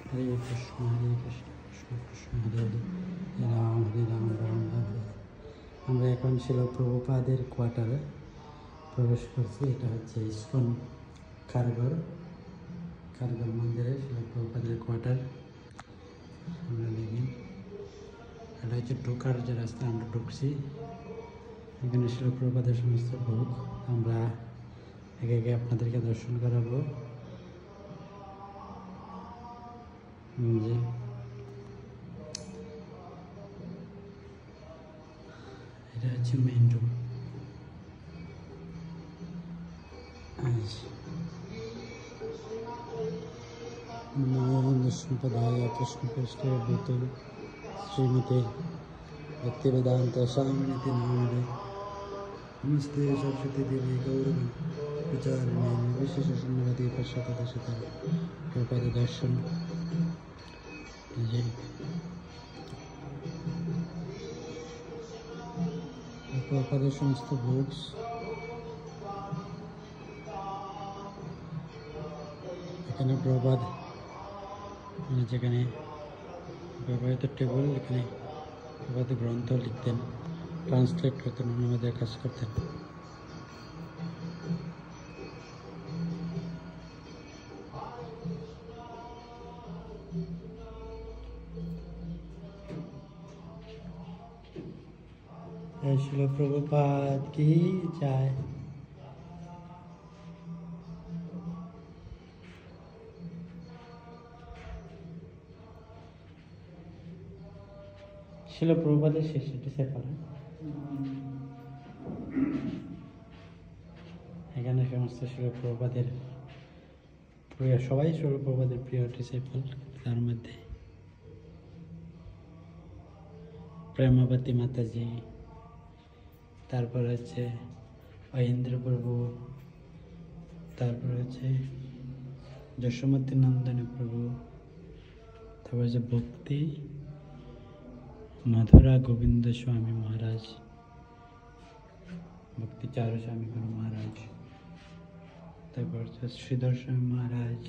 হরে কৃষ্ণ কৃষ্ণ কৃষ্ণ হরে হরে হরে রাম রাম রাম হরে। আমরা এখন ছিল প্রভুপাদের কোয়ার্টারে প্রবেশ করছি। এটা হচ্ছে ইস্কন খারঘর মন্দিরে ছিল প্রভুপাদের কোয়ার্টার। আমরা দেখি এটা হচ্ছে ঢোকার যে রাস্তা, আমরা ঢুকছি। এখানে ছিল প্রভুপাদের সমস্ত ভোগ। আমরা একে একে আপনাদেরকে দর্শন করাবো। যে এটা হচ্ছে মেইন রুম। সম্প্রদায় কৃষ্ণ কৃষ্ণ ভূতল শ্রীমতী भक्ति वेदांत स्वामी नामदे नमस्ते सरस्वती देवी गौरव विचारिणे विशेष शून्यवती पश्चात प्रपाद दर्शन। प्रपाদের সমস্ত বুকস এখানে প্রপাদ যেখানে ব্যবহৃত টেবিল, এখানে প্রপাদ গ্রন্থ লিখতেন, ট্রান্সলেট করতেন, অনুবাদের কাজ করতেন। শিল প্রভুপাদ কি জয়। শিল প্রভুপাদের শেষ ডিসেম্বর। এখানে সমস্ত শিল প্রভুপাদের প্রিয়, সবাই শিল প্রভুপাদের প্রিয় ডিসেবল। তার মধ্যে প্রেমাবতী মাতাজি, তারপর হচ্ছে অহিন্দ্র প্রভু, তারপর হচ্ছে যশোমতী নন্দনী প্রভু, তারপর হচ্ছে ভক্তি मधुरा गोविंद स्वामी महाराज, भक्ति चारू स्वामी गुरु महाराज, तब श्रीधर स्वामी महाराज,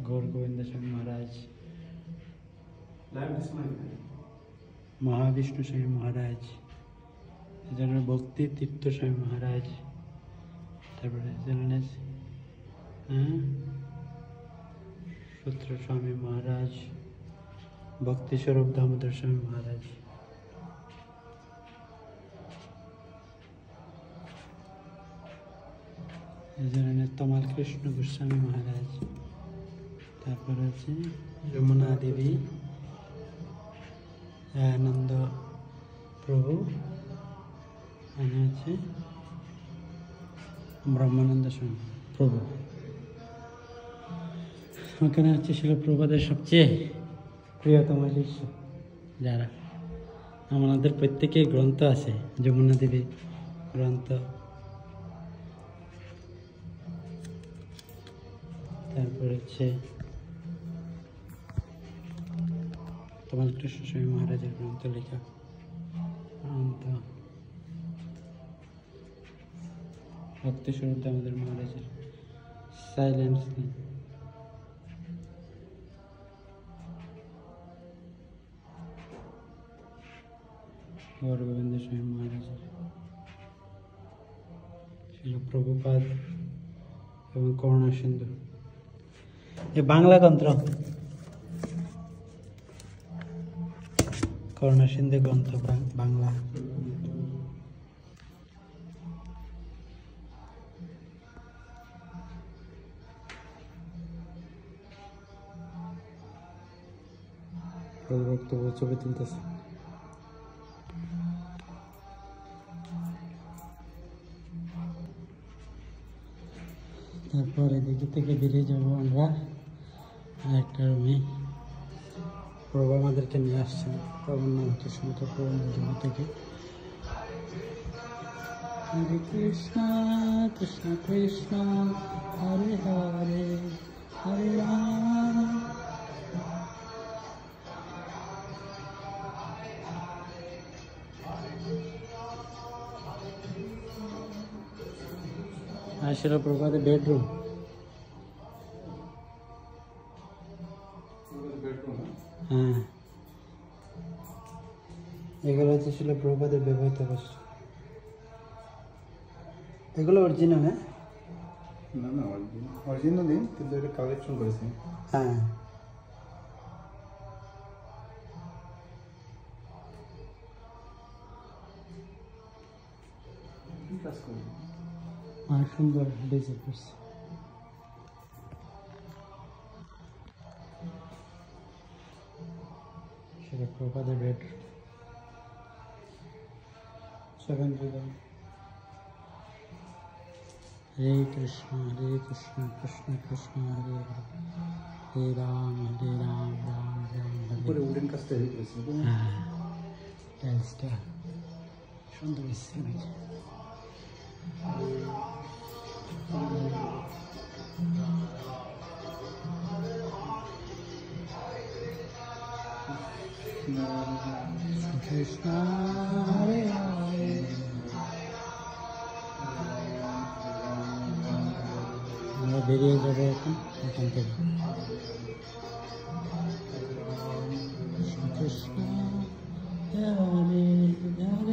गौर गोविंद स्वामी महाराज, महाविष्णु स्वामी महाराज, भक्ति तीर्थ स्वामी महाराज, तब सूत्र स्वामी महाराज, भक्ति स्वरूप दामोदर स्वामी महाराज, तमाल कृष्ण गोस्वामी महाराज, तारपर यमुना देवी, आनंद प्रभु, ब्रह्मानंद स्वामी प्रभु। ওখানে হচ্ছে শিল প্রভুপাদের সবচেয়ে প্রিয়তম শিষ্য যারা, আমাদের প্রত্যেকের গ্রন্থ আছে, যমুনা দেবী গ্রন্থ, তারপর হচ্ছে তমাল কৃষ্ণ স্বামী মহারাজের গ্রন্থ লেখা গ্রন্থ, ভক্তি স্বরূপ দামোদর মহারাজের সাইলেন্স, गौर गोविंद स्वामी महाराज, शिल प्रभुपाद एवं करुणा सिंधु। ये बांग्ला ग्रंथ, करुणा सिंधु ग्रंथ बांग्ला। ছবি তুলতেছে। তারপর এদিকে থেকে বেরিয়ে যাবো আমরা একটা রুমে। প্রভু আমাদেরকে নিয়ে আসছেন, প্রভুর নাম হচ্ছে শঙ্কর প্রভু জন্ম থেকে। হরে কৃষ্ণ কৃষ্ণ কৃষ্ণ হরে হরে হরে রাম। শিল প্রভুপাদের বেডরুম। হ্যাঁ, এগুলো হচ্ছে ছিল প্রভুপাদের ব্যবহৃত বস্তু। এগুলো অরিজিনাল, হ্যাঁ? না অরিজিনাল দিন, কিন্তু এটা কালেকশন করেছি। হ্যাঁ, কাজ করি অনেক সুন্দর ডিজাইন করছে। সেটা প্রভুপাদের বেড। সেভেন হরে কৃষ্ণ কৃষ্ণ কৃষ্ণ হরে হরে, হরে রাম রাম রাম হরে। উপরে উডেন কাজটা হেল্প করেছি। হ্যাঁ, টাইলসটা সুন্দর এসছে নাকি? কৃষ্ণ হরে হরে। আমরা বেরিয়ে যাবো এখন এখান থেকে। কৃষ্ণ হরে হরে।